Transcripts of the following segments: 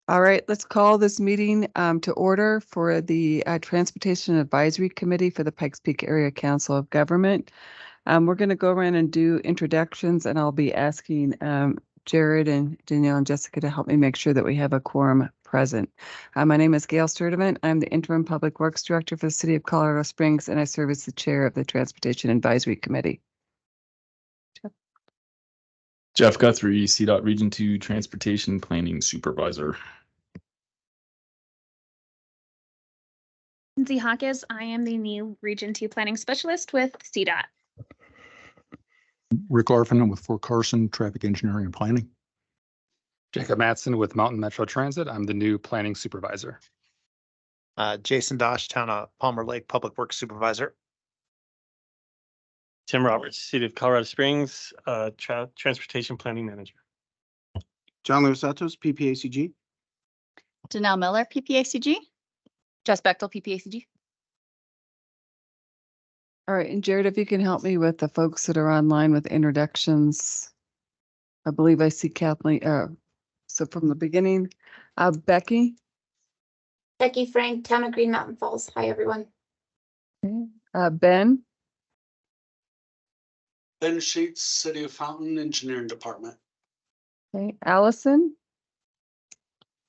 All right, let's call this meeting to order for the Transportation Advisory Committee for the Pikes Peak Area Council of Government. We're going to go around and do introductions, and I'll be asking Jared and Danielle and Jessica to help me make sure that we have a quorum present. My name is Gail Sturdivant. I'm the Interim Public Works Director for the City of Colorado Springs, and I serve as the Chair of the Transportation Advisory Committee. Jeff Guthrie, CDOT Region 2 Transportation Planning Supervisor. Lindsay Hawkes, I am the new Region 2 Planning Specialist with CDOT. Rick Larfin with Fort Carson Traffic Engineering and Planning. Jacob Matson with Mountain Metro Transit. I'm the new Planning Supervisor. Jason Dosh, Town of Palmer Lake Public Works Supervisor. Tim Roberts, City of Colorado Springs, Transportation Planning Manager. John Lewis Santos, PPACG. Janelle Miller, PPACG. Jess Bechtel, PPACG. All right, and Jared, if you can help me with the folks that are online with introductions. I believe I see Kathleen. So from the beginning, Becky. Becky Frank, Town of Green Mountain Falls. Hi, everyone. Okay. Ben. Ben Sheets, City of Fountain Engineering Department. Okay. Allison.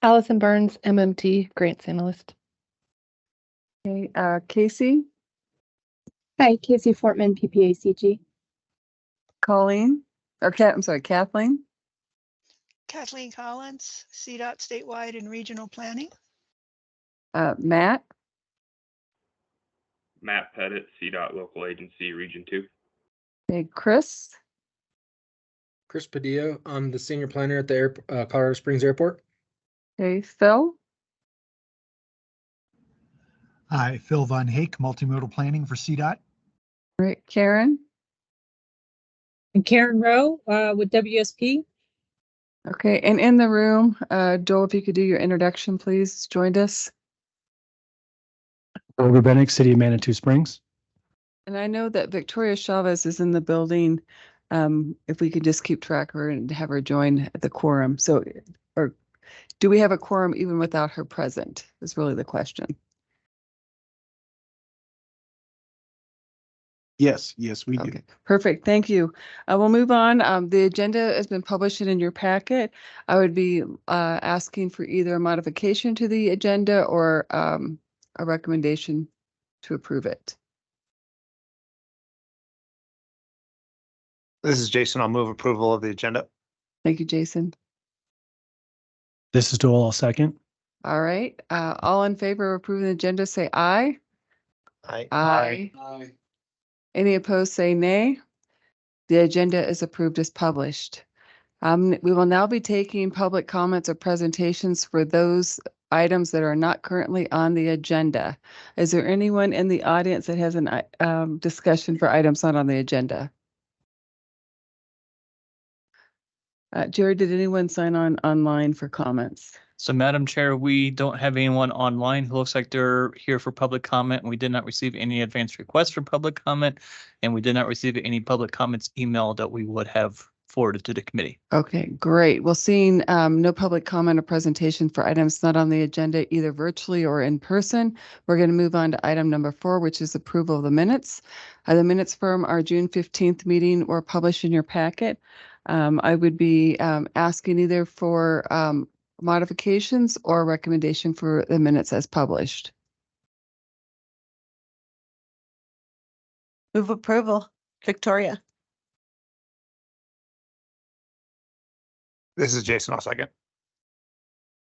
Allison Burns, MMT Grants Analyst. Okay. Casey. Hi, Casey Fortman, PPACG. Colleen. I'm sorry, Kathleen. Kathleen Collins, CDOT Statewide and Regional Planning. Matt. Matt Pettit, CDOT Local Agency, Region 2. Okay, Chris. Chris Padilla, I'm the Senior Planner at the Colorado Springs Airport. Okay, Phil. Hi, Phil Von Hake, Multimodal Planning for CDOT. All right, Karen. And Karen Rowe with WSP. Okay, and in the room, Joel, if you could do your introduction, please, joined us. Olga Benick, City of Manitou Springs. And I know that Victoria Chavez is in the building. If we could just keep track of her and have her join the quorum. So, or do we have a quorum even without her present? Is really the question. Yes, we do. Okay, perfect. Thank you. We'll move on. The agenda has been published in your packet. I would be asking for either a modification to the agenda or a recommendation to approve it. This is Jason. I'll move approval of the agenda. Thank you, Jason. This is Joel, I'll second. All right. All in favor of approving the agenda, say aye. Aye. Aye. Any opposed, say nay. The agenda is approved as published. We will now be taking public comments or presentations for those items that are not currently on the agenda. Is there anyone in the audience that has a discussion for items not on the agenda? Jared, did anyone sign on online for comments? So, Madam Chair, we don't have anyone online who looks like they're here for public comment. We did not receive any advance requests for public comment, and we did not receive any public comments email that we would have forwarded to the committee. Okay, great. Well, seeing no public comment or presentation for items not on the agenda, either virtually or in person, we're going to move on to item number 4, which is approval of the minutes. The minutes from our June 15th meeting were published in your packet. I would be asking either for modifications or recommendation for the minutes as published. Move approval. Victoria. This is Jason. I'll second.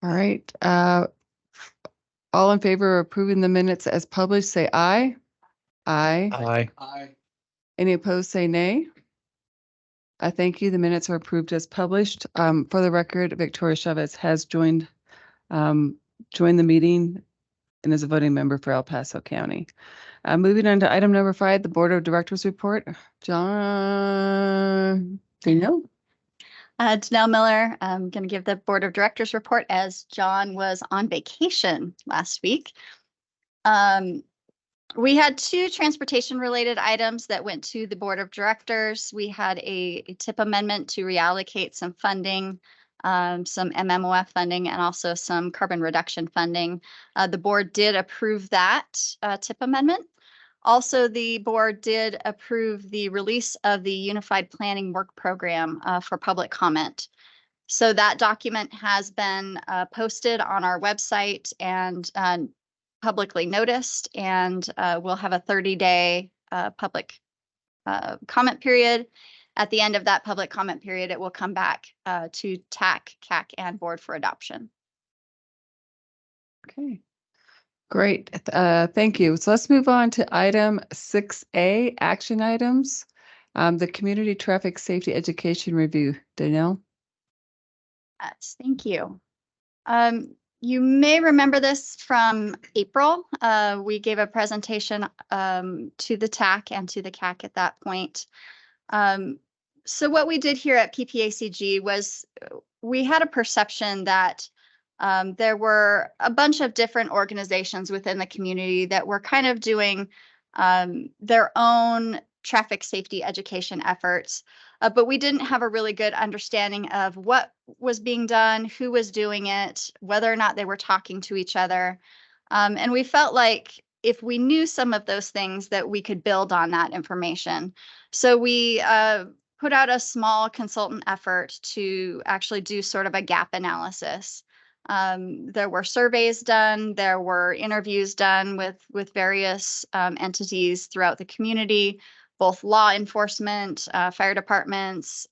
All right. All in favor of approving the minutes as published, say aye. Aye. Aye. Any opposed, say nay. I thank you. The minutes are approved as published. For the record, Victoria Chavez has joined the meeting and is a voting member for El Paso County. Moving on to item number 5, the Board of Directors report. John, Danielle? Janelle Miller, I'm going to give the Board of Directors report as John was on vacation last week. We had 2 transportation related items that went to the Board of Directors. We had a TIP amendment to reallocate some funding some MMOF funding, and also some carbon reduction funding. The board did approve that TIP amendment. Also, the board did approve the release of the Unified Planning Work Program for public comment. So that document has been posted on our website and publicly noticed, and we'll have a 30-day public comment period. At the end of that public comment period, it will come back to TAC, CAC, and board for adoption. Okay, great. Thank you. So let's move on to item 6A, action items. The Community Traffic Safety Education Review. Danielle? Yes, thank you. You may remember this from April. We gave a presentation to the TAC and to the CAC at that point. So what we did here at PPACG was we had a perception that there were a bunch of different organizations within the community that were kind of doing their own traffic safety education efforts, but we didn't have a really good understanding of what was being done, who was doing it, whether or not they were talking to each other. And we felt like if we knew some of those things that we could build on that information. So we put out a small consultant effort to actually do sort of a gap analysis. There were surveys done, there were interviews done with various entities throughout the community, both law enforcement, fire departments,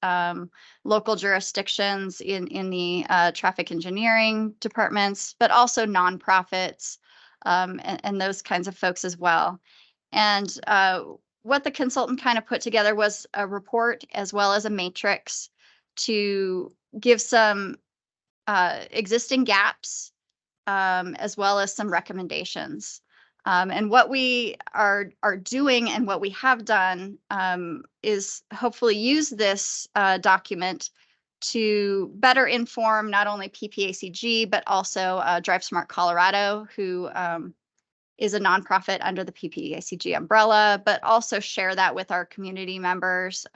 local jurisdictions in the traffic engineering departments, but also nonprofits and those kinds of folks as well. And what the consultant kind of put together was a report as well as a matrix to give some existing gaps as well as some recommendations. And what we are doing and what we have done is hopefully use this document to better inform not only PPACG, but also Drive Smart Colorado, who is a nonprofit under the PPACG umbrella, but also share that with our community members.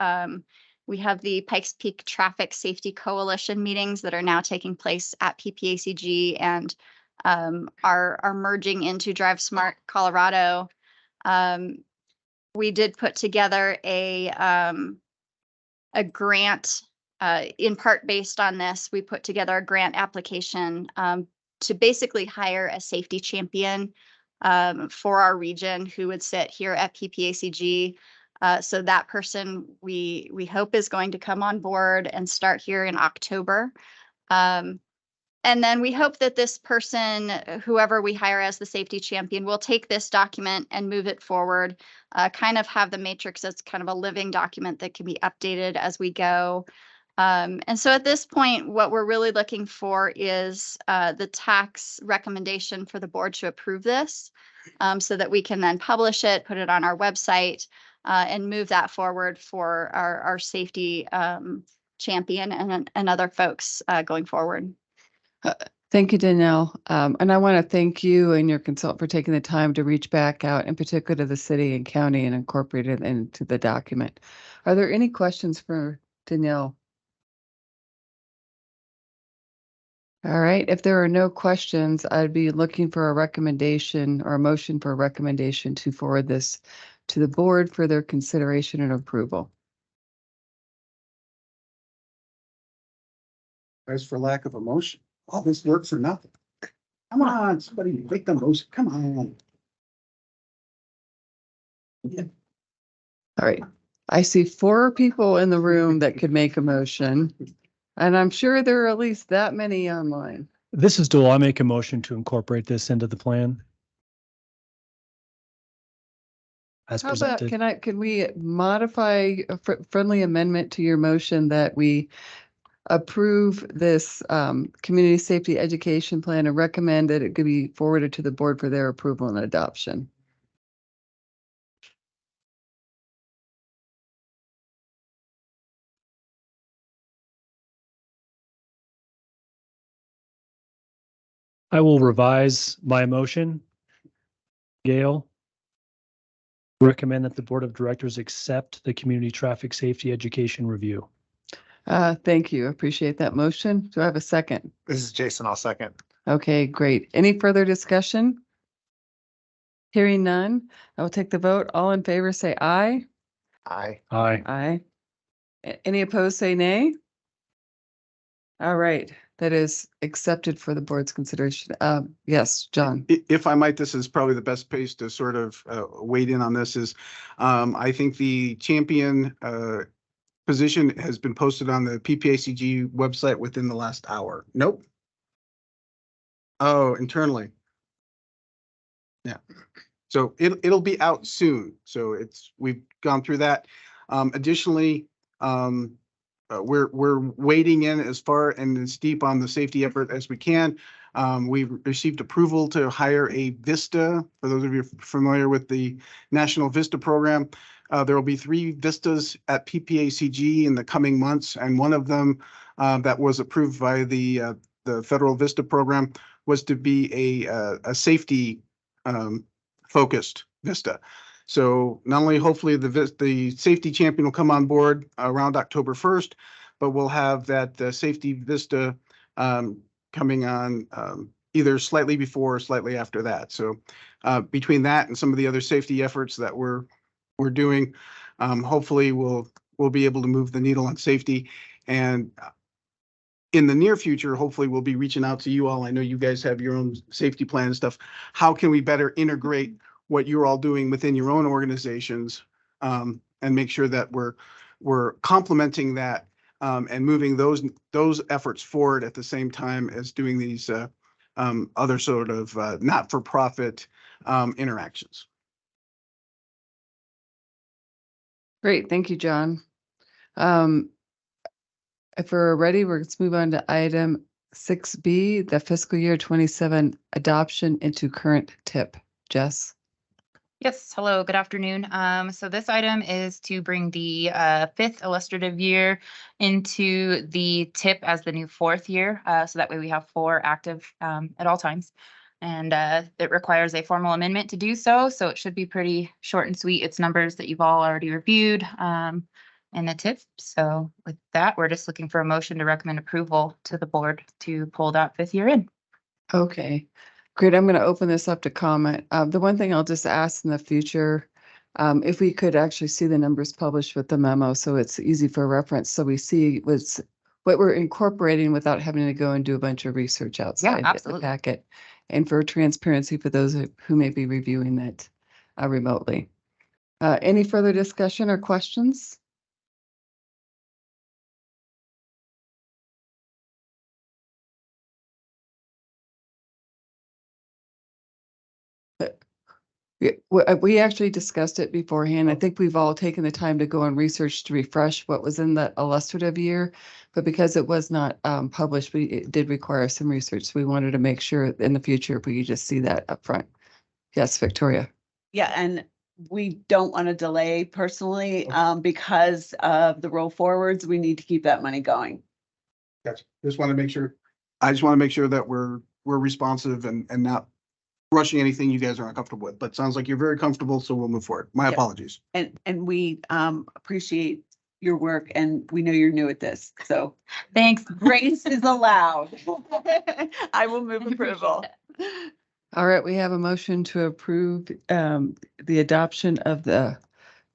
We have the Pikes Peak Traffic Safety Coalition meetings that are now taking place at PPACG and are merging into Drive Smart Colorado. We did put together a grant in part based on this. We put together a grant application to basically hire a safety champion for our region who would sit here at PPACG. So that person we hope is going to come on board and start here in October. And then we hope that this person, whoever we hire as the safety champion, will take this document and move it forward, kind of have the matrix as kind of a living document that can be updated as we go. And so at this point, what we're really looking for is the tax recommendation for the board to approve this so that we can then publish it, put it on our website, and move that forward for our safety champion and other folks going forward. Thank you, Danielle. And I want to thank you and your consultant for taking the time to reach back out, in particular to the city and county, and incorporate it into the document. Are there any questions for Danielle? All right, if there are no questions, I'd be looking for a recommendation or a motion for a recommendation to forward this to the board for their consideration and approval. As for lack of emotion, all this work for nothing. Come on, somebody make the motion. Come on. Yeah. All right, I see 4 people in the room that could make a motion, and I'm sure there are at least that many online. This is Dool. I make a motion to incorporate this into the plan. As How about, presented. can we modify a friendly amendment to your motion that we approve this community safety education plan and recommend that it could be forwarded to the board for their approval and adoption? I will revise my motion. Gail. Recommend that the board of directors accept the community traffic safety education review. Thank you. Appreciate that motion. Do I have a second? This is Jason. I'll second. Okay, great. Any further discussion? Hearing none, I will take the vote. All in favor, say aye. Aye. Aye. Aye. Any opposed, say nay. All right, that is accepted for the board's consideration. Yes, John. If I might, this is probably the best place to sort of wade in on this is, I think the champion position has been posted on the PPACG website within the last hour. Nope. Oh, internally. Yeah. So it'll be out soon. So we've gone through that. Additionally, we're wading in as far and as deep on the safety effort as we can. We've received approval to hire a VISTA. For those of you familiar with the National VISTA program, there will be 3 VISTAs at PPACG in the coming months, and one of them that was approved by the federal VISTA program was to be a safety focused VISTA. So not only hopefully the safety champion will come on board around October 1st, but we'll have that safety VISTA coming on either slightly before or slightly after that. So between that and some of the other safety efforts that we're doing, hopefully we'll be able to move the needle on safety. And in the near future, hopefully we'll be reaching out to you all. I know you guys have your own safety plan and stuff. How can we better integrate what you're all doing within your own organizations, and make sure that we're complementing that and moving those efforts forward at the same time as doing these other sort of not-for-profit interactions. Great, thank you, John. If we're ready, let's move on to item 6B, the fiscal year 27 adoption into current tip. Jess? Yes, hello, good afternoon. So this item is to bring the 5th illustrative year into the tip as the new 4th year. So that way we have 4 active at all times. And it requires a formal amendment to do so. So it should be pretty short and sweet. It's numbers that you've all already reviewed in the tip. So with that, we're just looking for a motion to recommend approval to the board to pull that 5th year in. Okay, great. I'm going to open this up to comment. The one thing I'll just ask in the future, if we could actually see the numbers published with the memo, so it's easy for reference. So we see what we're incorporating without having to go and do a bunch of research outside the packet. And for transparency for those who may be reviewing it remotely. Any further discussion or questions? We actually discussed it beforehand. I think we've all taken the time to go and research to refresh what was in the illustrative year, but because it was not published, it did require some research. So we wanted to make sure in the future if we could just see that up front. Yes, Victoria. Yeah, and we don't want to delay personally because of the roll forwards. We need to keep that money going. Gotcha. I just want to make sure that we're responsive and not rushing anything you guys are uncomfortable with, but sounds like you're very comfortable, so we'll move forward. My apologies. And we appreciate your work, and we know you're new at this, so thanks. Grace is allowed. I will move approval. All right, we have a motion to approve the adoption of the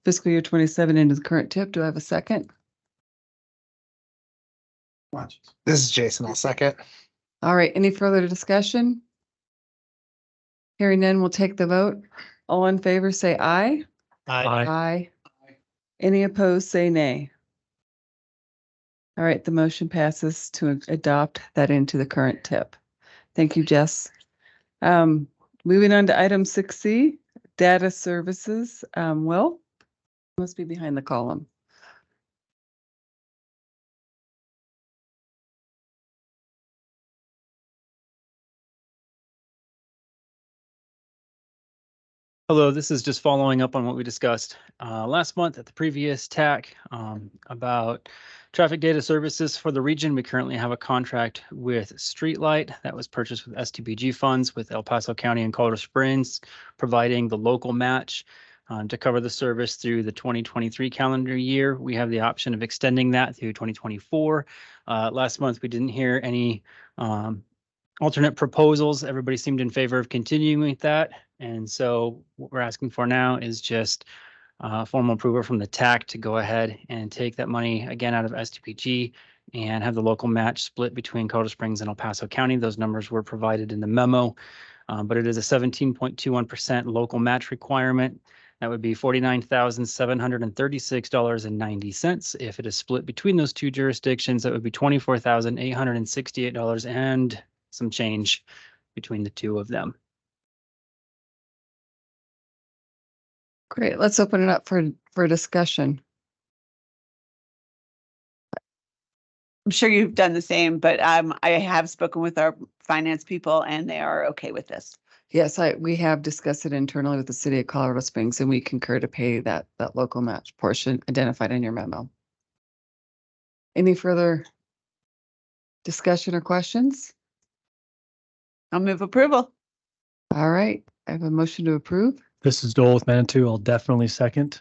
fiscal year 27 into the current tip. Do I have a second? This is Jason. I'll second. All right, any further discussion? Hearing none, we'll take the vote. All in favor, say aye. Aye. Aye. Any opposed, say nay. All right, the motion passes to adopt that into the current tip. Thank you, Jess. Moving on to item 6C, data services. Will, must be behind the column. Hello, this is just following up on what we discussed last month at the previous TAC about traffic data services for the region. We currently have a contract with Streetlight that was purchased with STBG funds with El Paso County and Colorado Springs, providing the local match to cover the service through the 2023 calendar year. We have the option of extending that through 2024. Last month, we didn't hear any alternate proposals. Everybody seemed in favor of continuing with that. And so what we're asking for now is just formal approval from the TAC to go ahead and take that money again out of STPG and have the local match split between Colorado Springs and El Paso County. Those numbers were provided in the memo, but it is a 17.21% local match requirement. That would be $49,736.90. If it is split between those two jurisdictions, that would be $24,868 and some change between the two of them. Great. Let's open it up for discussion. I'm sure you've done the same, but I have spoken with our finance people and they are okay with this. Yes, we have discussed it internally with the city of Colorado Springs, and we concur to pay that local match portion identified in your memo. Any further discussion or questions? I'll move approval. All right, I have a motion to approve. This is Dole with Manitou. I'll definitely second.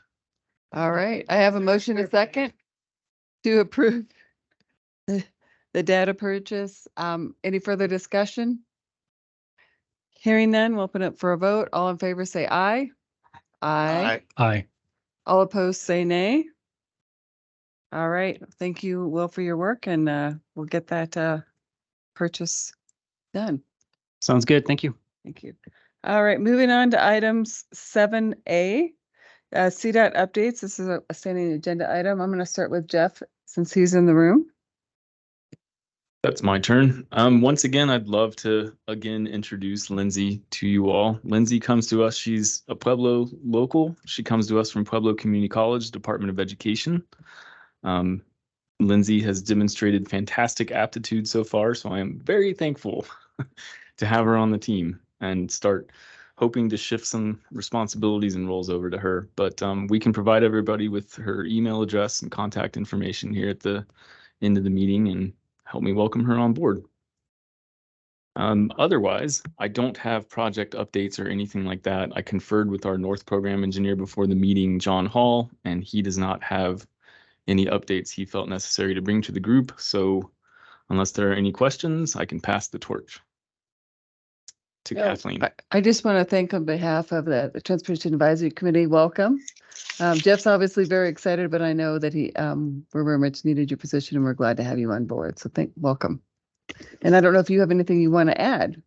All right, I have a motion to second to approve the data purchase. Any further discussion? Hearing none, we'll open up for a vote. All in favor say aye. Aye. Aye. All opposed say nay. All right, thank you, Will, for your work, and we'll get that purchase done. Sounds good. Thank you. Thank you. All right, moving on to items 7A, CDOT updates. This is a standing agenda item. I'm going to start with Jeff since he's in the room. That's my turn. Once again, I'd love to introduce Lindsay to you all. Lindsay comes to us. She's a Pueblo local. She comes to us from Pueblo Community College, Department of Education. Lindsay has demonstrated fantastic aptitude so far, so I am very thankful to have her on the team and start hoping to shift some responsibilities and roles over to her. But we can provide everybody with her email address and contact information here at the end of the meeting and help me welcome her on board. Otherwise, I don't have project updates or anything like that. I conferred with our North Program Engineer before the meeting, John Hall, and he does not have any updates he felt necessary to bring to the group. So unless there are any questions, I can pass the torch to Kathleen. I just want to thank on behalf of the Transportation Advisory Committee, welcome. Jeff's obviously very excited, but I know that we're very much needed your position and we're glad to have you on board. So welcome. And I don't know if you have anything you want to add.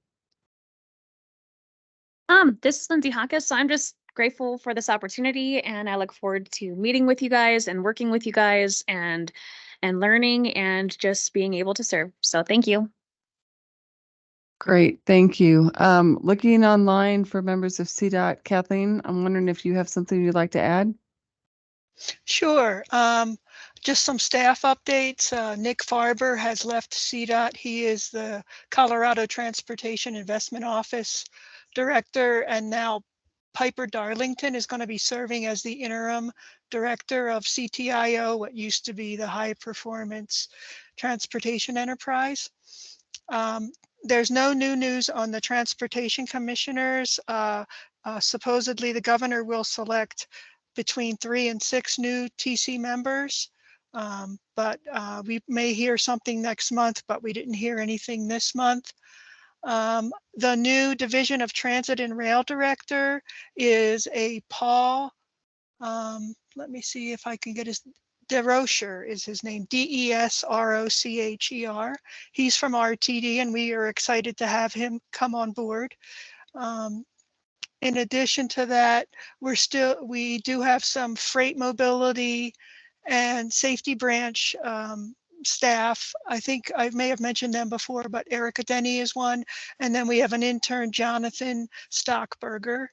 This is Lindsay Hawkes. I'm just grateful for this opportunity and I look forward to meeting with you guys and working with you guys and learning and just being able to serve. So thank you. Great, thank you. Looking online for members of CDOT, Kathleen, I'm wondering if you have something you'd like to add? Sure. Just some staff updates. Nick Farber has left CDOT. He is the Colorado Transportation Investment Office Director, and now Piper Darlington is going to be serving as the interim director of CTIO, what used to be the High Performance Transportation Enterprise. There's no new news on the transportation commissioners. Supposedly the governor will select between 3 and 6 new TC members, but we may hear something next month, but we didn't hear anything this month. The new Division of Transit and Rail Director is a Paul, let me see if I can get his, DeRocher is his name, DESROCHER. He's from RTD and we are excited to have him come on board. In addition to that, we do have some freight mobility and safety branch staff. I think I may have mentioned them before, but Erica Denny is one. And then we have an intern, Jonathan Stockberger.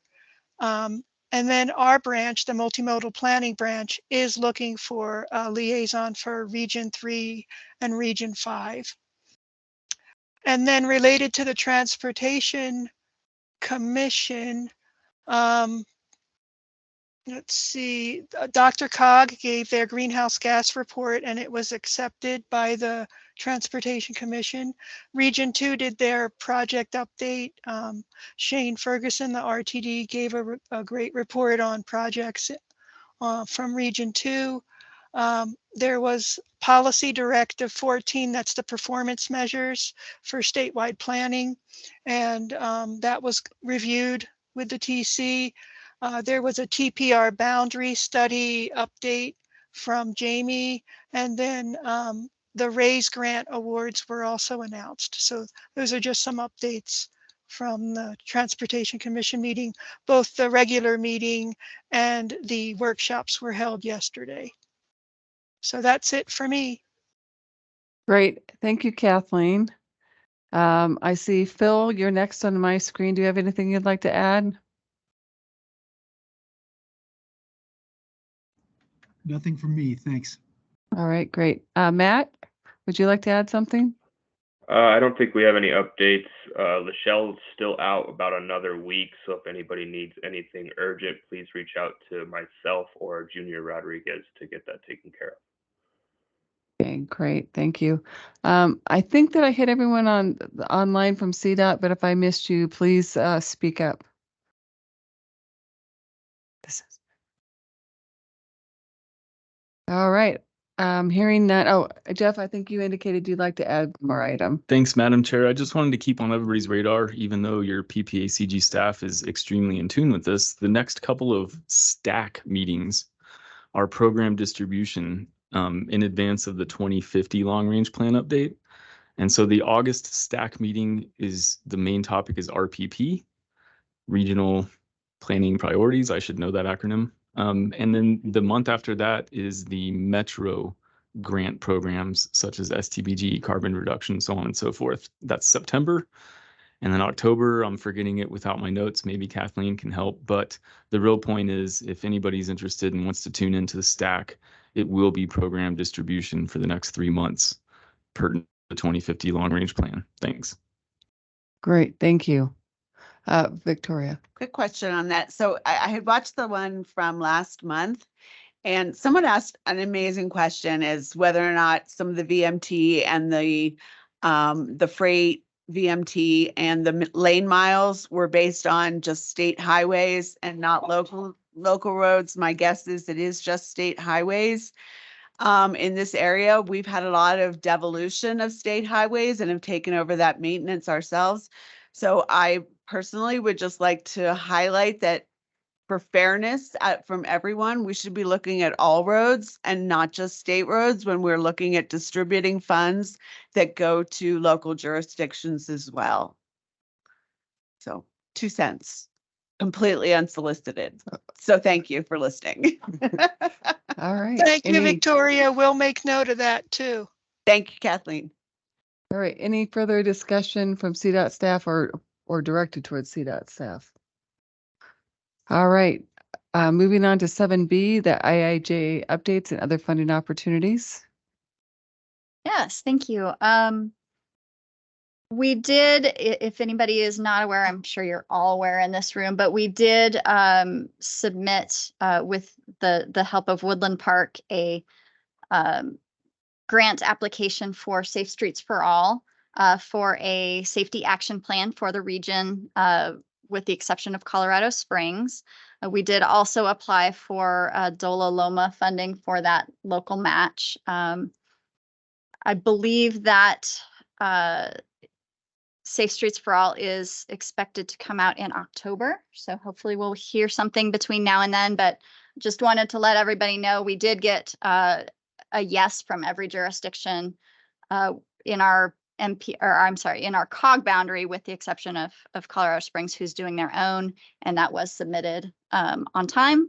And then our branch, the multimodal planning branch, is looking for a liaison for Region 3 and Region 5. And then related to the Transportation Commission, let's see, Dr. Cog gave their greenhouse gas report and it was accepted by the Transportation Commission. Region 2 did their project update. Shane Ferguson, the RTD, gave a great report on projects from Region 2. There was Policy Directive 14, that's the performance measures for statewide planning, and that was reviewed with the TC. There was a TPR boundary study update from Jamie, and then the RAISE grant awards were also announced. So those are just some updates from the Transportation Commission meeting. Both the regular meeting and the workshops were held yesterday. So that's it for me. Great. Thank you, Kathleen. I see Phil, you're next on my screen. Do you have anything you'd like to add? Nothing from me, thanks. All right, great. Matt, would you like to add something? I don't think we have any updates. Lachelle's still out about another week, so if anybody needs anything urgent, please reach out to myself or Junior Rodriguez to get that taken care of. Okay, great. Thank you. I think that I hit everyone online from CDOT, but if I missed you, please speak up. All right. Hearing none. Oh, Jeff, I think you indicated you'd like to add more item. Thanks, Madam Chair. I just wanted to keep on everybody's radar, even though your PPACG staff is extremely in tune with this. The next couple of stack meetings are program distribution in advance of the 2050 long range plan update. And so the August stack meeting the main topic is RPP, Regional Planning Priorities. I should know that acronym. And then the month after that is the Metro grant programs such as STBG, carbon reduction, so on and so forth. That's September. And then October, I'm forgetting it without my notes. Maybe Kathleen can help. But the real point is, if anybody's interested and wants to tune into the stack, it will be program distribution for the next 3 months per the 2050 long range plan. Thanks. Great. Thank you. Victoria. Quick question on that. So I had watched the one from last month, and someone asked an amazing question: is whether or not some of the VMT and the freight VMT and the lane miles were based on just state highways and not local roads. My guess is it is just state highways. In this area, we've had a lot of devolution of state highways and have taken over that maintenance ourselves. So I personally would just like to highlight that for fairness from everyone, we should be looking at all roads and not just state roads when we're looking at distributing funds that go to local jurisdictions as well. So 2 cents, completely unsolicited. So thank you for listening. All right. Thank you, Victoria. We'll make note of that too. Thank you, Kathleen. All right. Any further discussion from CDOT staff or directed towards CDOT staff? All right. Moving on to 7B, the IIJ updates and other funding opportunities. Yes, thank you. We did, if anybody is not aware, I'm sure you're all aware in this room, but we did submit with the help of Woodland Park a grant application for Safe Streets for All for a safety action plan for the region, with the exception of Colorado Springs. We did also apply for DOLA Loma funding for that local match. I believe that Safe Streets for All is expected to come out in October. So hopefully we'll hear something between now and then, but just wanted to let everybody know we did get a yes from every jurisdiction in our in our COG boundary, with the exception of Colorado Springs, who's doing their own, and that was submitted on time.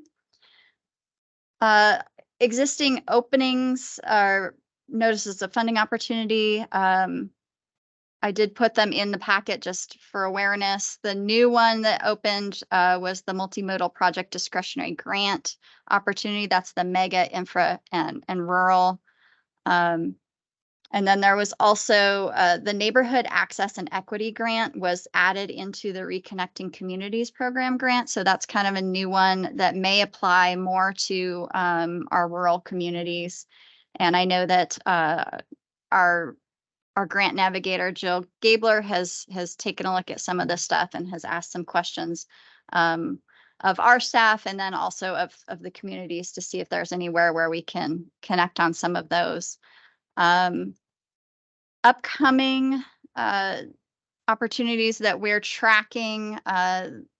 Existing openings are notices of funding opportunity. I did put them in the packet just for awareness. The new one that opened was the multimodal project discretionary grant opportunity. That's the mega infra and rural. And then there was also the neighborhood access and equity grant was added into the Reconnecting Communities program grant. So that's kind of a new one that may apply more to our rural communities. And I know that our our grant navigator, Jill Gabler, has taken a look at some of this stuff and has asked some questions of our staff and then also of the communities to see if there's anywhere where we can connect on some of those. Upcoming opportunities that we're tracking,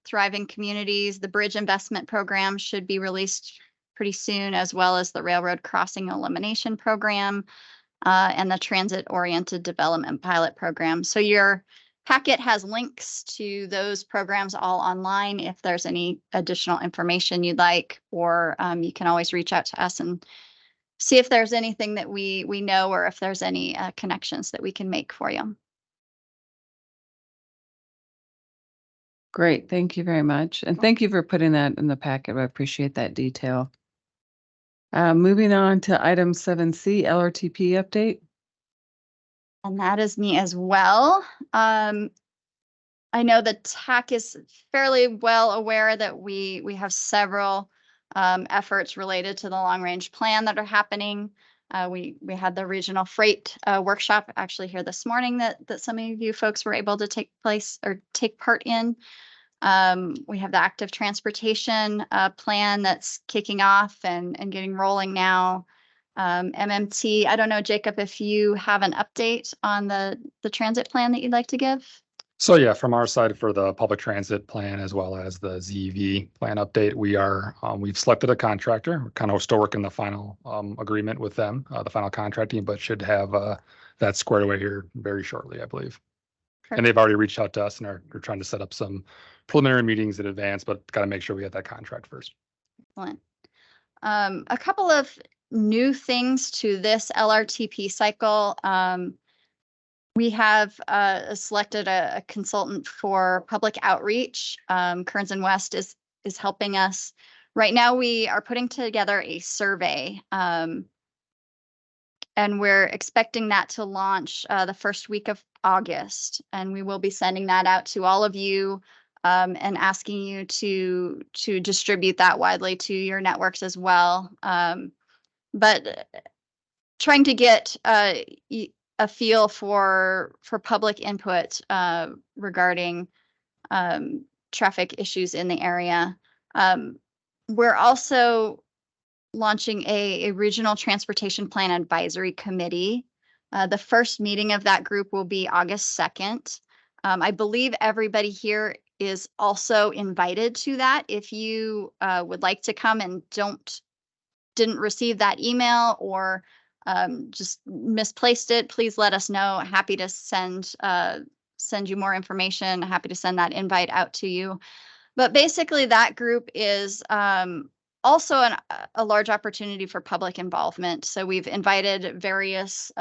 Thriving Communities, the Bridge Investment Program should be released pretty soon, as well as the Railroad Crossing Elimination Program and the Transit Oriented Development Pilot Program. So your packet has links to those programs all online if there's any additional information you'd like, or you can always reach out to us and see if there's anything that we know or if there's any connections that we can make for you. Great, thank you very much. And thank you for putting that in the packet. I appreciate that detail. Moving on to item 7C, LRTP update. And that is me as well. I know the TAC is fairly well aware that we have several efforts related to the long range plan that are happening. We had the regional freight workshop actually here this morning that some of you folks were able to take part in. We have the active transportation plan that's kicking off and getting rolling now. MMT, I don't know, Jacob, if you have an update on the transit plan that you'd like to give? So yeah, from our side for the public transit plan as well as the ZEV plan update, we've selected a contractor. We're kind of still working the final agreement with them, the final contracting, but should have that squared away here very shortly, I believe. Perfect. And they've already reached out to us and are trying to set up some preliminary meetings in advance, but got to make sure we get that contract first. Excellent. A couple of new things to this LRTP cycle. We have selected a consultant for public outreach. Kearns and West is helping us. Right now, we are putting together a survey, and we're expecting that to launch the first week of August. And we will be sending that out to all of you and asking you to distribute that widely to your networks as well. But trying to get a feel for public input regarding traffic issues in the area. We're also launching a regional transportation plan advisory committee. The first meeting of that group will be August 2nd. I believe everybody here is also invited to that. If you would like to come and didn't receive that email or just misplaced it, please let us know. Happy to send you more information. Happy to send that invite out to you. But basically that group is also a large opportunity for public involvement. So we've invited various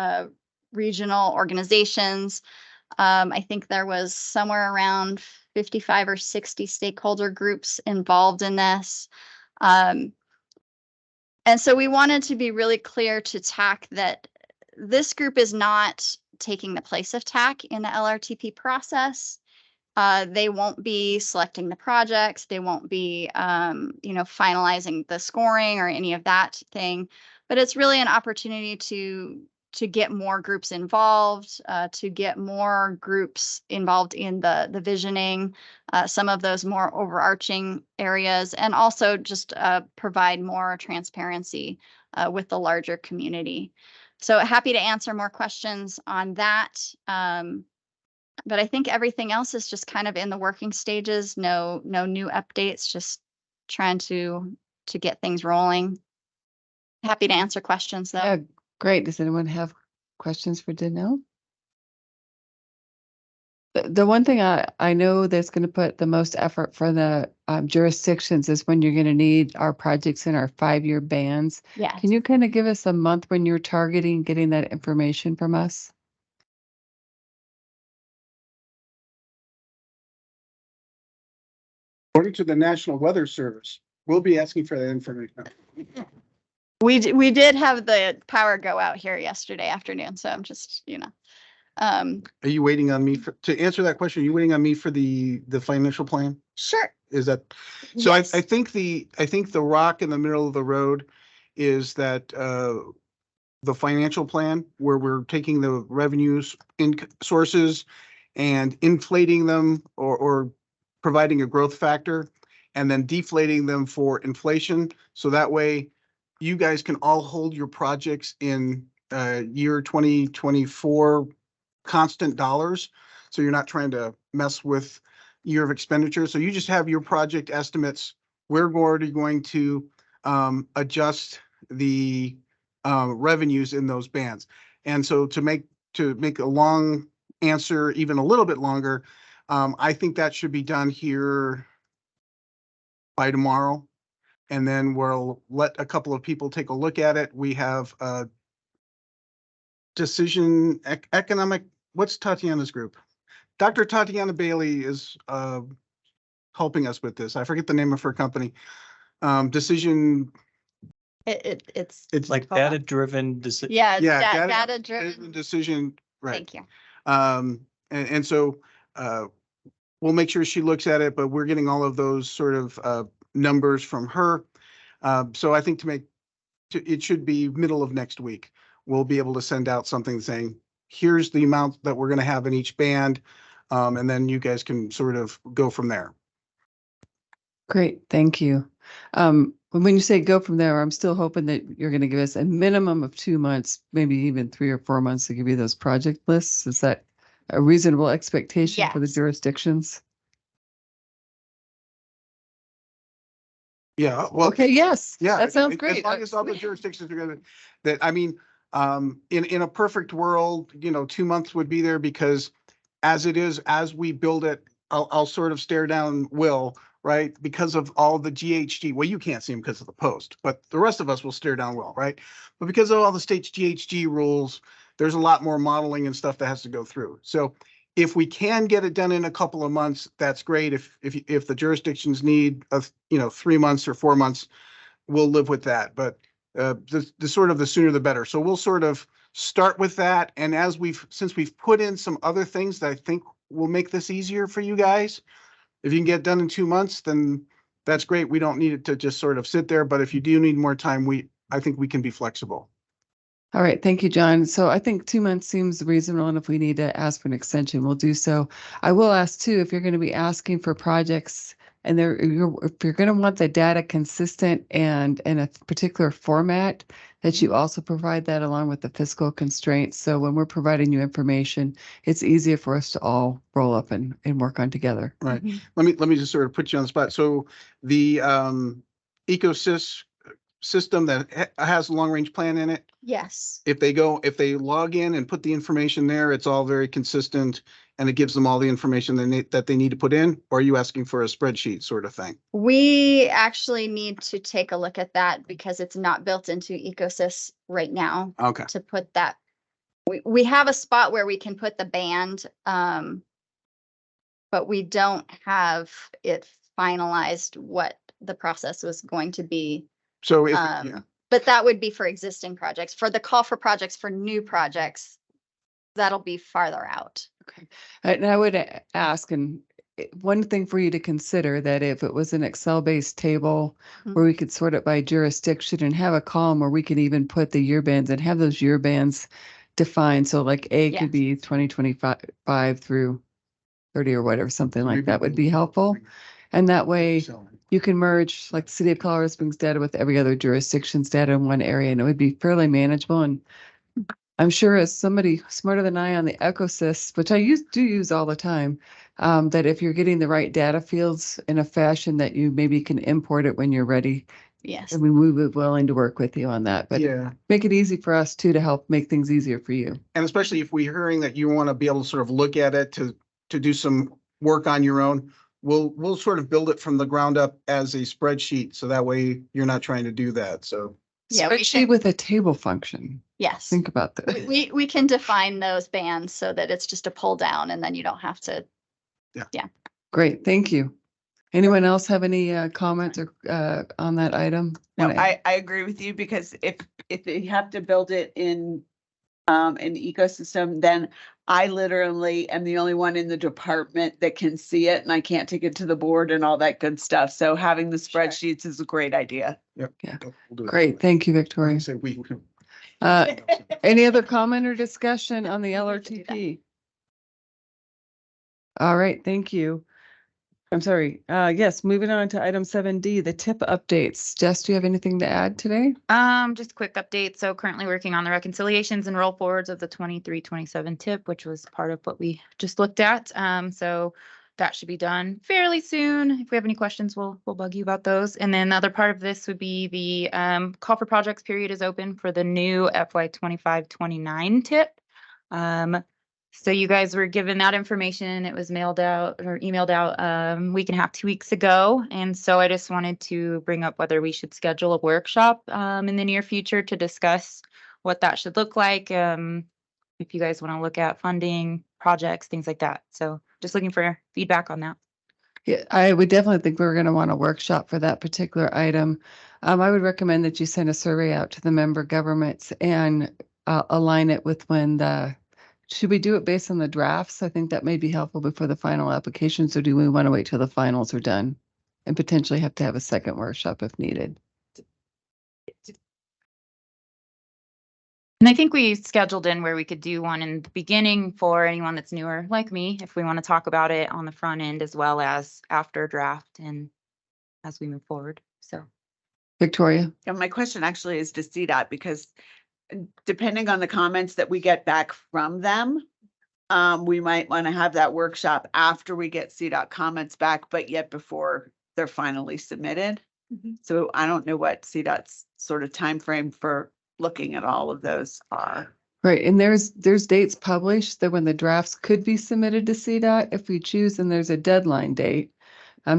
regional organizations. I think there was somewhere around 55 or 60 stakeholder groups involved in this. And so we wanted to be really clear to TAC that this group is not taking the place of TAC in the LRTP process. They won't be selecting the projects. They won't be, finalizing the scoring or any of that thing. But it's really an opportunity to get more groups involved, to get more groups involved in the visioning, some of those more overarching areas, and also just provide more transparency with the larger community. So happy to answer more questions on that. But I think everything else is just kind of in the working stages. No new updates, just trying to get things rolling. Happy to answer questions though. Yeah, great. Does anyone have questions for Danelle? The one thing I know that's going to put the most effort for the jurisdictions is when you're going to need our projects in our 5-year bands. Yes. Can you kind of give us a month when you're targeting getting that information from us? According to the National Weather Service, we'll be asking for that information. We did have the power go out here yesterday afternoon, so I'm just, Are you waiting on me to answer that question? Are you waiting on me for the financial plan? Sure. Is that so? Yes. I think the rock in the middle of the road is that the financial plan where we're taking the revenues in sources and inflating them or providing a growth factor and then deflating them for inflation. So that way you guys can all hold your projects in year 2024 constant dollars. So you're not trying to mess with year of expenditure. So you just have your project estimates. We're already going to adjust the revenues in those bands. And so to make a long answer even a little bit longer, I think that should be done here by tomorrow. And then we'll let a couple of people take a look at it. We have a decision economic, what's Tatiana's group? Dr. Tatiana Bailey is helping us with this. I forget the name of her company. Decision. It's Like data-driven decision. Yeah, Yeah, data driven. decision, right. Thank you. And so we'll make sure she looks at it, but we're getting all of those sort of numbers from her. So I think it should be middle of next week. We'll be able to send out something saying, here's the amount that we're going to have in each band. And then you guys can sort of go from there. Great, thank you. When you say go from there, I'm still hoping that you're going to give us a minimum of 2 months, maybe even 3 or 4 months to give you those project lists. Is that a reasonable expectation for the Yes. jurisdictions? Yeah. Well, Okay, yes. yeah, That sounds as great. long as all the jurisdictions are gonna, that, I mean, in a perfect world, 2 months would be there because as it is, as we build it, I'll sort of stare down Will, right? Because of all the GHG, well, you can't see him because of the post, but the rest of us will stare down Will, right? But because of all the state's GHG rules, there's a lot more modeling and stuff that has to go through. So if we can get it done in a couple of months, that's great. If the jurisdictions need 3 months or 4 months, we'll live with that. But the sort of the sooner the better. So we'll sort of start with that. And since we've put in some other things that I think will make this easier for you guys, if you can get done in 2 months, then that's great. We don't need it to just sort of sit there. But if you do need more time, I think we can be flexible. All right, thank you, John. So I think 2 months seems reasonable, and if we need to ask for an extension, we'll do so. I will ask too, if you're going to be asking for projects and if you're going to want the data consistent and in a particular format, that you also provide that along with the fiscal constraints. So when we're providing you information, it's easier for us to all roll up and work on together. Right. Let me just sort of put you on the spot. So the ecosystem system that has a long range plan in it. Yes. If they log in and put the information there, it's all very consistent and it gives them all the information that they need to put in, or are you asking for a spreadsheet sort of thing? We actually need to take a look at that because it's not built into Ecosys right now. Okay. To put that, we have a spot where we can put the band, but we don't have it finalized what the process was going to be. So but that would be for existing projects. For the call for projects for new projects, that'll be farther out. Okay. And I would ask, and one thing for you to consider, that if it was an Excel-based table where we could sort it by jurisdiction and have a column where we can even put the year bands and have those year bands defined. So like A could be 2025 through 30 or whatever, something like that would be helpful. And that way you can merge like the city of Colorado Springs data with every other jurisdiction's data in one area, and it would be fairly manageable. And I'm sure as somebody smarter than I on the ecosystem, which I do use all the time, that if you're getting the right data fields in a fashion that you maybe can import it when you're ready. Yes. I mean, we would be willing to work with you on that, but yeah, make it easy for us too, to help make things easier for you. And especially if we're hearing that you want to be able to sort of look at it to do some work on your own, we'll sort of build it from the ground up as a spreadsheet. So that way you're not trying to do that. So yeah, spreadsheet with a table function. Yes. Think about that. We can define those bands so that it's just a pull down and then you don't have to. Yeah. Great. Thank you. Anyone else have any comments or on that item? No, I agree with you, because if you have to build it in an ecosystem, then I literally am the only one in the department that can see it, and I can't take it to the board and all that good stuff. So having the spreadsheets is a great idea. Yep. Yeah. We'll do it. Great. Thank you, Victoria. Say we. Any other comment or discussion on the LRTP? All right, thank you. I'm sorry. Yes, moving on to item 7D, the tip updates. Jess, do you have anything to add today? Just a quick update. So currently working on the reconciliations and roll forwards of the 23-27 tip, which was part of what we just looked at. So that should be done fairly soon. If we have any questions, we'll bug you about those. And then the other part of this would be the call for projects period is open for the new FY 25-29 tip. So you guys were given that information. It was mailed out or emailed out week and a half, 2 weeks ago. And so I just wanted to bring up whether we should schedule a workshop in the near future to discuss what that should look like. If you guys want to look at funding, projects, things like that. So just looking for feedback on that. Yeah, I would definitely think we're going to want a workshop for that particular item. I would recommend that you send a survey out to the member governments and align it with when should we do it based on the drafts? I think that may be helpful before the final applications, or do we want to wait till the finals are done and potentially have to have a second workshop if needed? And I think we scheduled in where we could do one in the beginning for anyone that's newer like me, if we want to talk about it on the front end as well as after draft and as we move forward. So Victoria? Yeah, my question actually is to CDOT, because depending on the comments that we get back from them, we might want to have that workshop after we get CDOT comments back, but yet before they're finally submitted. So I don't know what CDOT's sort of time frame for looking at all of those are. Right, and there's dates published that when the drafts could be submitted to CDOT if we choose, and there's a deadline date.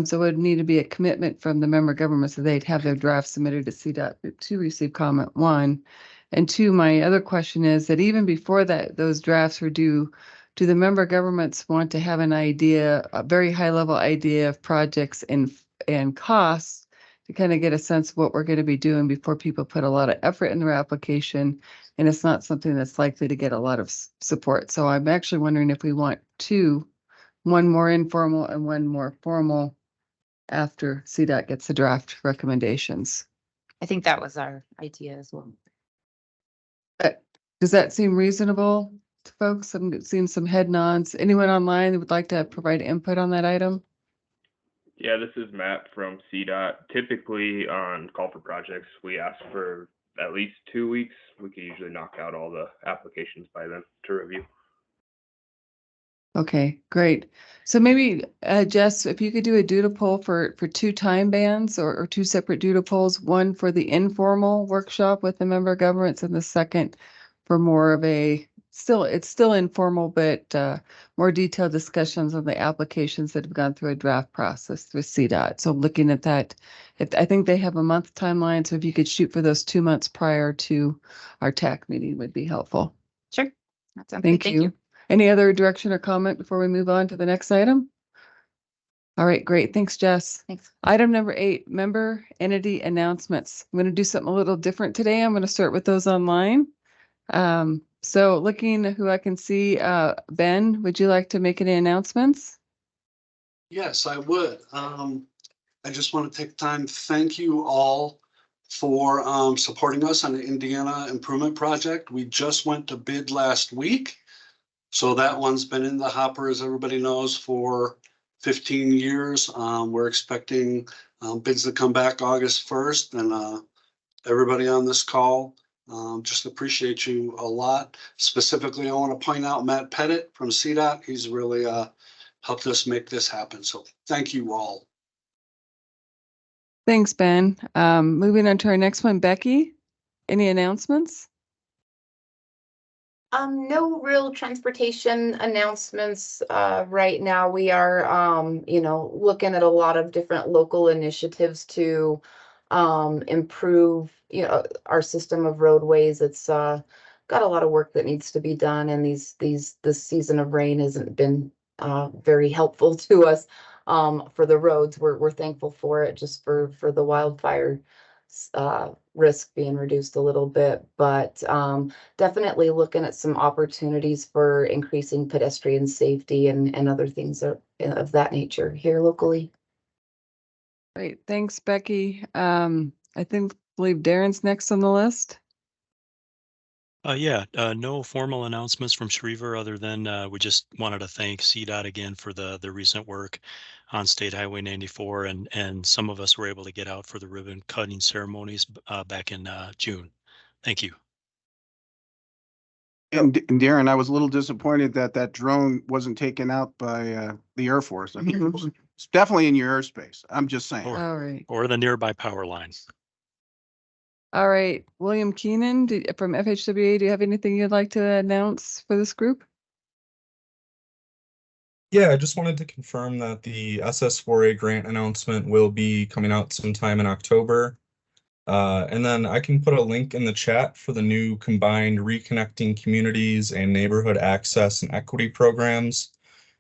So it would need to be a commitment from the member government so they'd have their draft submitted to CDOT to receive comment, 1. And 2, my other question is that even before that, those drafts are due, do the member governments want to have an idea, a very high level idea of projects and costs to kind of get a sense of what we're going to be doing before people put a lot of effort in their application? And it's not something that's likely to get a lot of support. So I'm actually wondering if we want one more informal and one more formal after CDOT gets the draft recommendations. I think that was our idea as well. Does that seem reasonable to folks? I'm seeing some head nods. Anyone online that would like to provide input on that item? Yeah, this is Matt from CDOT. Typically on call for projects, we ask for at least 2 weeks. We can usually knock out all the applications by then to review. Okay, great. So maybe Jess, if you could do a doodle poll for 2 time bands or 2 separate doodle polls, one for the informal workshop with the member governments and the second for more of it's still informal, but more detailed discussions on the applications that have gone through a draft process through CDOT. So looking at that, I think they have a month timeline. So if you could shoot for those 2 months prior to our TAC meeting would be helpful. Sure. That sounds Thank good. you. Any other direction or comment before we move on to the next item? All right, great. Thanks, Jess. Thanks. Item number 8, member entity announcements. I'm going to do something a little different today. I'm going to start with those online. So looking who I can see, Ben, would you like to make any announcements? Yes, I would. I just want to take time to thank you all for supporting us on the Indiana Improvement Project. We just went to bid last week. So that one's been in the hopper, as everybody knows, for 15 years. We're expecting bids to come back August 1st, and everybody on this call, just appreciate you a lot. Specifically, I want to point out Matt Pettit from CDOT. He's really helped us make this happen. So thank you all. Thanks, Ben. Moving on to our next one, Becky, any announcements? No real transportation announcements right now. We are, looking at a lot of different local initiatives to improve, our system of roadways. It's got a lot of work that needs to be done, and this season of rain hasn't been very helpful to us for the roads. We're thankful for it, just for the wildfire risk being reduced a little bit, but definitely looking at some opportunities for increasing pedestrian safety and other things of that nature here locally. Great, thanks, Becky. I believe Darren's next on the list. No formal announcements from Schriever other than we just wanted to thank CDOT again for the recent work on State Highway 94, and some of us were able to get out for the ribbon cutting ceremonies back in June. Thank you. And Darren, I was a little disappointed that that drone wasn't taken out by the Air Force. I mean, it's definitely in your airspace. I'm just saying. All right. Or the nearby power lines. All right, William Keenan from FHWA, do you have anything you'd like to announce for this group? Yeah, I just wanted to confirm that the SS4A grant announcement will be coming out sometime in October. And then I can put a link in the chat for the new combined Reconnecting Communities and Neighborhood Access and Equity programs.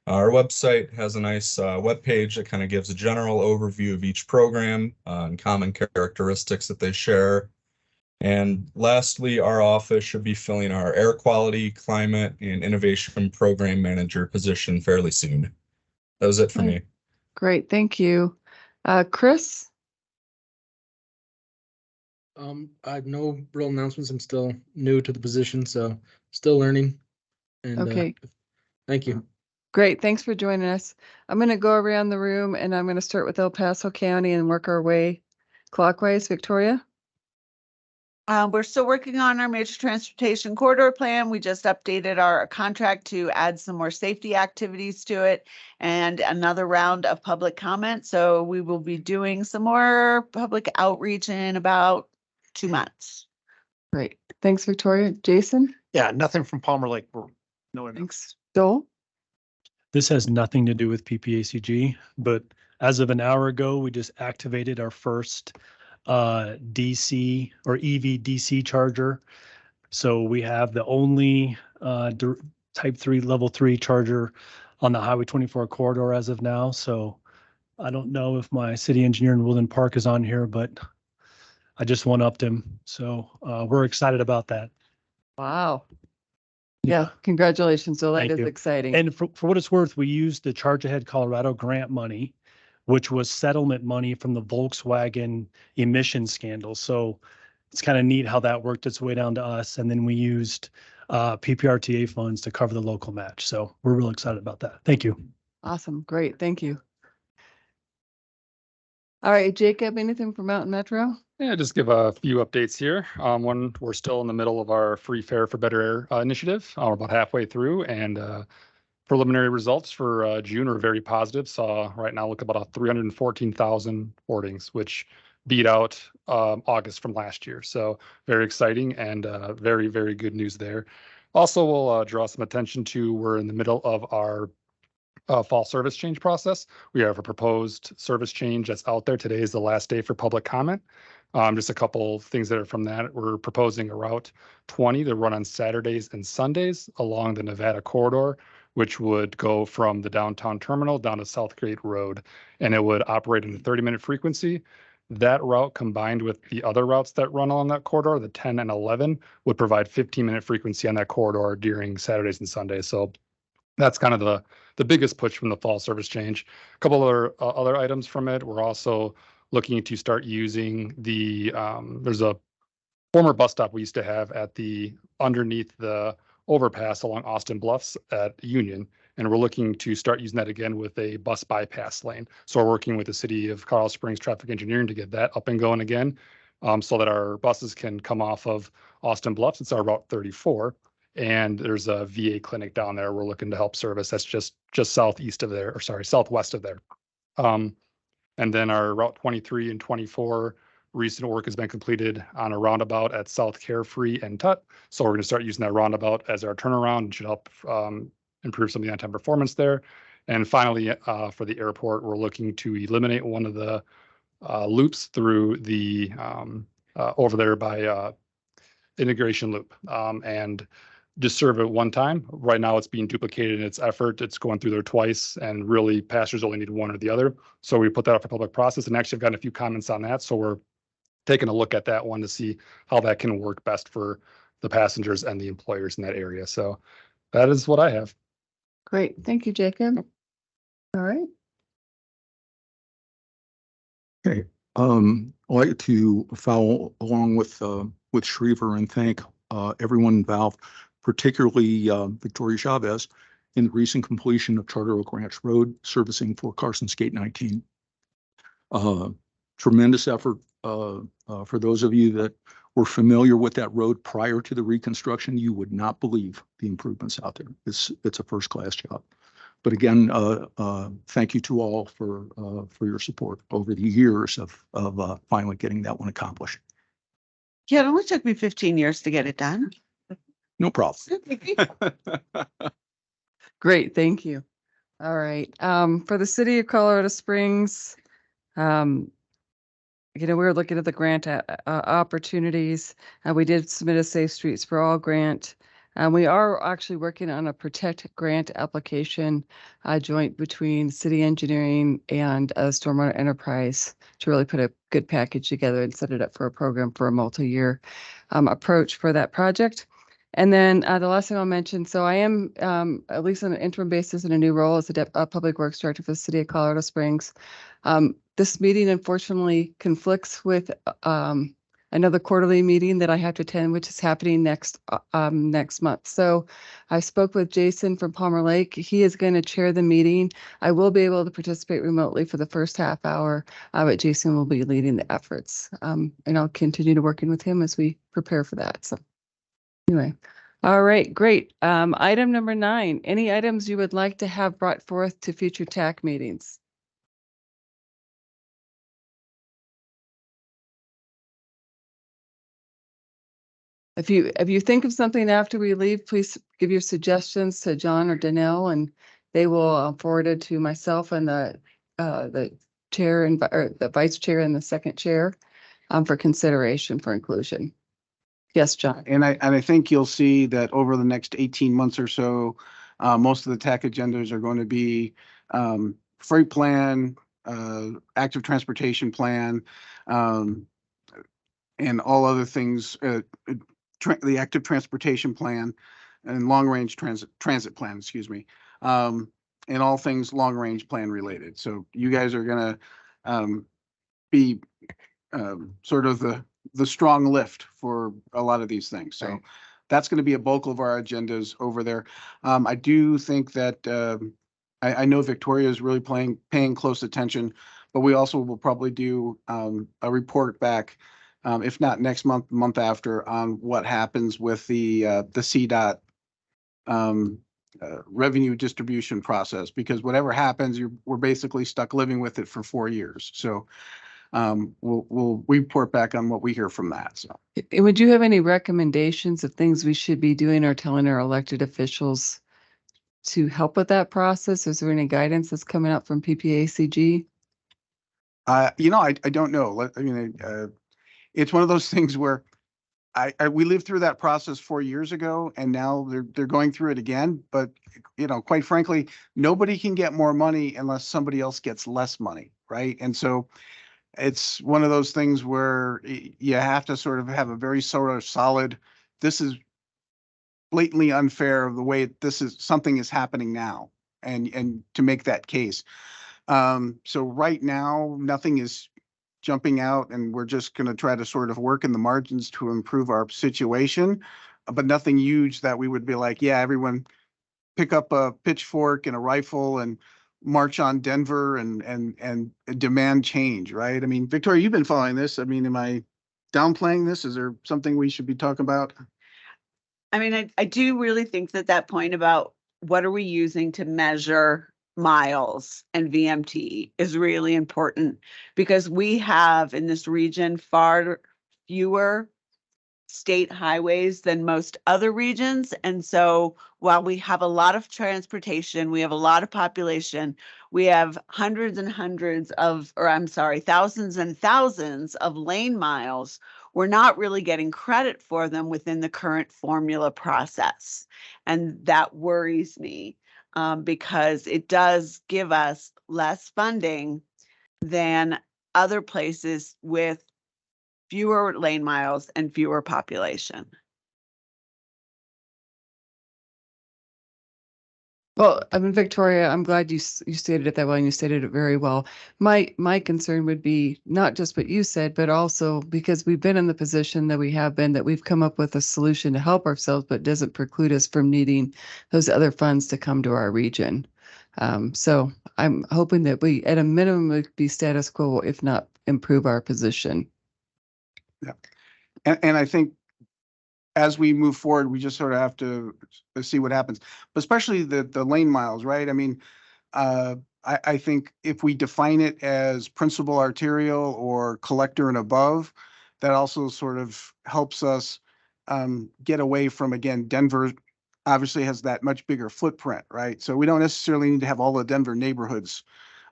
Our website has a nice webpage that kind of gives a general overview of each program and common characteristics that they share. And lastly, our office should be filling our air quality, climate, and innovation program manager position fairly soon. That was it for me. Great, thank you. Chris? I have no real announcements. I'm still new to the position, so still learning. And Okay. Thank you. Great, thanks for joining us. I'm going to go around the room and I'm going to start with El Paso County and work our way clockwise. Victoria? We're still working on our major transportation corridor plan. We just updated our contract to add some more safety activities to it and another round of public comment. So we will be doing some more public outreach in about 2 months. Great, thanks, Victoria. Jason? Yeah, nothing from Palmer Lake. No, thanks. Joel? This has nothing to do with PPACG, but as of an hour ago, we just activated our first DC or EV DC charger. So we have the only type 3 level 3 charger on the Highway 24 corridor as of now. So I don't know if my city engineer in Woodland Park is on here, but I just one-upped him. So we're excited about that. Wow. Yeah, congratulations. So that Thank is you. exciting. And for what it's worth, we used the Charge Ahead Colorado grant money, which was settlement money from the Volkswagen emission scandal. So it's kind of neat how that worked its way down to us. And then we used PPRTA funds to cover the local match. So we're real excited about that. Thank you. Awesome. Great. Thank you. All right, Jacob, anything from Mountain Metro? Yeah, just give a few updates here. One, we're still in the middle of our Free Fare for Better Air initiative. We're about halfway through, and preliminary results for June are very positive. Saw right now look about 314,000 boardings, which beat out August from last year. So very exciting and very, very good news there. Also, we'll draw some attention to, we're in the middle of our fall service change process. We have a proposed service change that's out there. Today is the last day for public comment. Just a couple things that are from that. We're proposing a Route 20 to run on Saturdays and Sundays along the Nevada corridor, which would go from the downtown terminal down to South Gate Road, and it would operate in a 30-minute frequency. That route combined with the other routes that run along that corridor, the 10 and 11, would provide 15-minute frequency on that corridor during Saturdays and Sundays. So that's kind of the biggest push from the fall service change. A couple other items from it. We're also looking to start using the, there's a former bus stop we used to have at the underneath the overpass along Austin Bluffs at Union. And we're looking to start using that again with a bus bypass lane. So we're working with the city of Colorado Springs Traffic Engineering to get that up and going again, so that our buses can come off of Austin Bluffs. It's our Route 34. And there's a VA clinic down there we're looking to help service. That's just southeast of there, or sorry, southwest of there. And then our Route 23 and 24, recent work has been completed on a roundabout at South Carefree and Tut. So we're going to start using that roundabout as our turnaround and should help improve some of the on-time performance there. And finally, for the airport, we're looking to eliminate one of the loops through the over there by integration loop, and just serve it one time. Right now it's being duplicated in its effort. It's going through there twice, and really passengers only need one or the other. So we put that up for public process, and actually I've gotten a few comments on that. So we're taking a look at that one to see how that can work best for the passengers and the employers in that area. So that is what I have. Great. Thank you, Jacob. All right. Okay. I'd like to follow along with Schriever and thank everyone involved, particularly Victoria Chavez, in the recent completion of Charter Oak Ranch Road servicing for Carson's Gate 19. Tremendous effort for those of you that were familiar with that road prior to the reconstruction. You would not believe the improvements out there. It's a first-class job. But again, thank you to all for your support over the years of finally getting that one accomplished. Yeah, it only took me 15 years to get it done. No problem. Great, thank you. All right, for the city of Colorado Springs, you know, we were looking at the grant opportunities. We did submit a Safe Streets for All grant. We are actually working on a Protect grant application, joint between city engineering and Stormwater Enterprise to really put a good package together and set it up for a program for a multi-year approach for that project. And then the last thing I'll mention, so I am at least on an interim basis in a new role as a Public Works Director for the City of Colorado Springs. This meeting unfortunately conflicts with another quarterly meeting that I have to attend, which is happening next month. So I spoke with Jason from Palmer Lake. He is going to chair the meeting. I will be able to participate remotely for the first half hour, but Jason will be leading the efforts. And I'll continue to working with him as we prepare for that. So anyway, all right, great. Item number 9, any items you would like to have brought forth to future TAC meetings? If you think of something after we leave, please give your suggestions to John or Danelle, and they will forward it to myself and the chair and or the vice chair and the second chair for consideration for inclusion. Yes, John. And I think you'll see that over the next 18 months or so, most of the TAC agendas are going to be freight plan, active transportation plan, and all other things, the active transportation plan and long-range transit plan, excuse me, and all things long-range plan related. So you guys are going to be sort of the strong lift for a lot of these things. So that's going to be a bulk of our agendas over there. I do think that I know Victoria is really paying close attention, but we also will probably do a report back, if not next month, the month after, on what happens with the CDOT revenue distribution process, because whatever happens, we're basically stuck living with it for 4 years. So we'll report back on what we hear from that. So, would you have any recommendations of things we should be doing or telling our elected officials to help with that process? Is there any guidance that's coming out from PPACG? You know, I don't know. I mean, it's one of those things where we lived through that process 4 years ago, and now they're going through it again. But you know, quite frankly, nobody can get more money unless somebody else gets less money, right? And so it's one of those things where you have to sort of have a very sort of solid, this is blatantly unfair the way something is happening now, and to make that case. So right now, nothing is jumping out, and we're just going to try to sort of work in the margins to improve our situation, but nothing huge that we would be like, yeah, everyone pick up a pitchfork and a rifle and march on Denver and demand change, right? I mean, Victoria, you've been following this. I mean, am I downplaying this? Is there something we should be talking about? I mean, I do really think that point about what are we using to measure miles and VMT is really important, because we have in this region far fewer state highways than most other regions. And so while we have a lot of transportation, we have a lot of population, we have hundreds and hundreds of, or I'm sorry, thousands and thousands of lane miles, we're not really getting credit for them within the current formula process. And that worries me, because it does give us less funding than other places with fewer lane miles and fewer population. Well, I mean, Victoria, I'm glad you stated it that way and you stated it very well. My concern would be not just what you said, but also because we've been in the position that we have been, that we've come up with a solution to help ourselves, but doesn't preclude us from needing those other funds to come to our region. So I'm hoping that we, at a minimum, would be status quo, if not improve our position. Yeah. And I think as we move forward, we just sort of have to see what happens, but especially the lane miles, right? I mean, I think if we define it as principal arterial or collector and above, that also sort of helps us get away from, again, Denver obviously has that much bigger footprint, right? So we don't necessarily need to have all the Denver neighborhoods,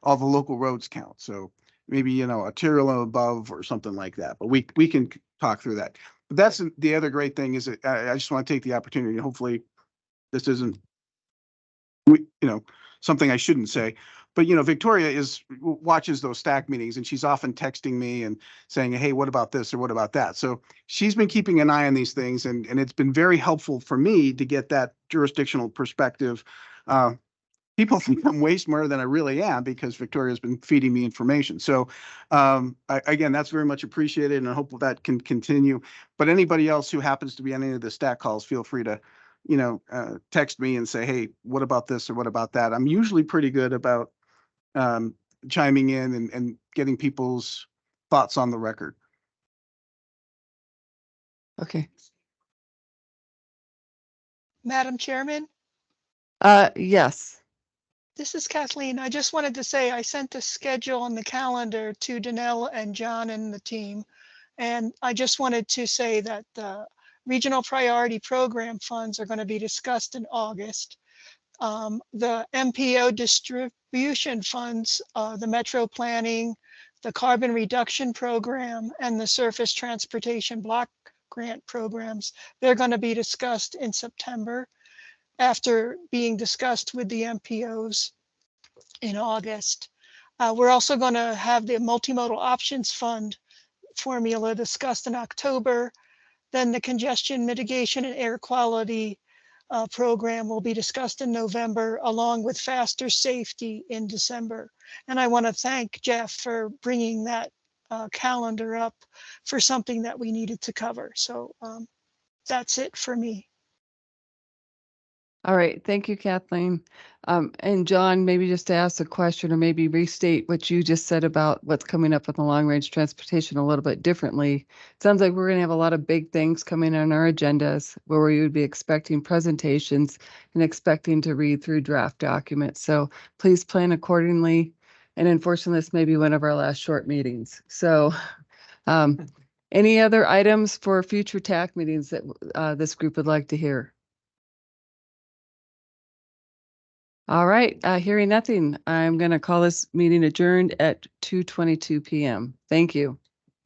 all the local roads count. So maybe, you know, arterial and above or something like that, but we can talk through that. But that's the other great thing is that I just want to take the opportunity. Hopefully this isn't, something I shouldn't say, but Victoria watches those stack meetings and she's often texting me and saying, hey, what about this or what about that? So she's been keeping an eye on these things and it's been very helpful for me to get that jurisdictional perspective. People think I'm way smarter than I really am because Victoria's been feeding me information. So again, that's very much appreciated and I hope that can continue. But anybody else who happens to be on any of the stack calls, feel free to text me and say, hey, what about this or what about that? I'm usually pretty good about chiming in and getting people's thoughts on the record. Okay. Madam Chairman, Yes. this is Kathleen. I just wanted to say I sent the schedule on the calendar to Danelle and John and the team. And I just wanted to say that the regional priority program funds are going to be discussed in August. The MPO distribution funds, the metro planning, the carbon reduction program, and the surface transportation block grant programs, they're going to be discussed in September after being discussed with the MPOs in August. We're also going to have the multimodal options fund formula discussed in October. Then the congestion mitigation and air quality program will be discussed in November, along with faster safety in December. And I want to thank Jeff for bringing that calendar up for something that we needed to cover. So that's it for me. All right. Thank you, Kathleen. And John, maybe just to ask a question or maybe restate what you just said about what's coming up with the long range transportation a little bit differently. It sounds like we're going to have a lot of big things coming on our agendas where we would be expecting presentations and expecting to read through draft documents. So please plan accordingly. And unfortunately, this may be one of our last short meetings. So any other items for future TAC meetings that this group would like to hear? All right, hearing nothing, I'm going to call this meeting adjourned at 2:22 p.m. Thank you.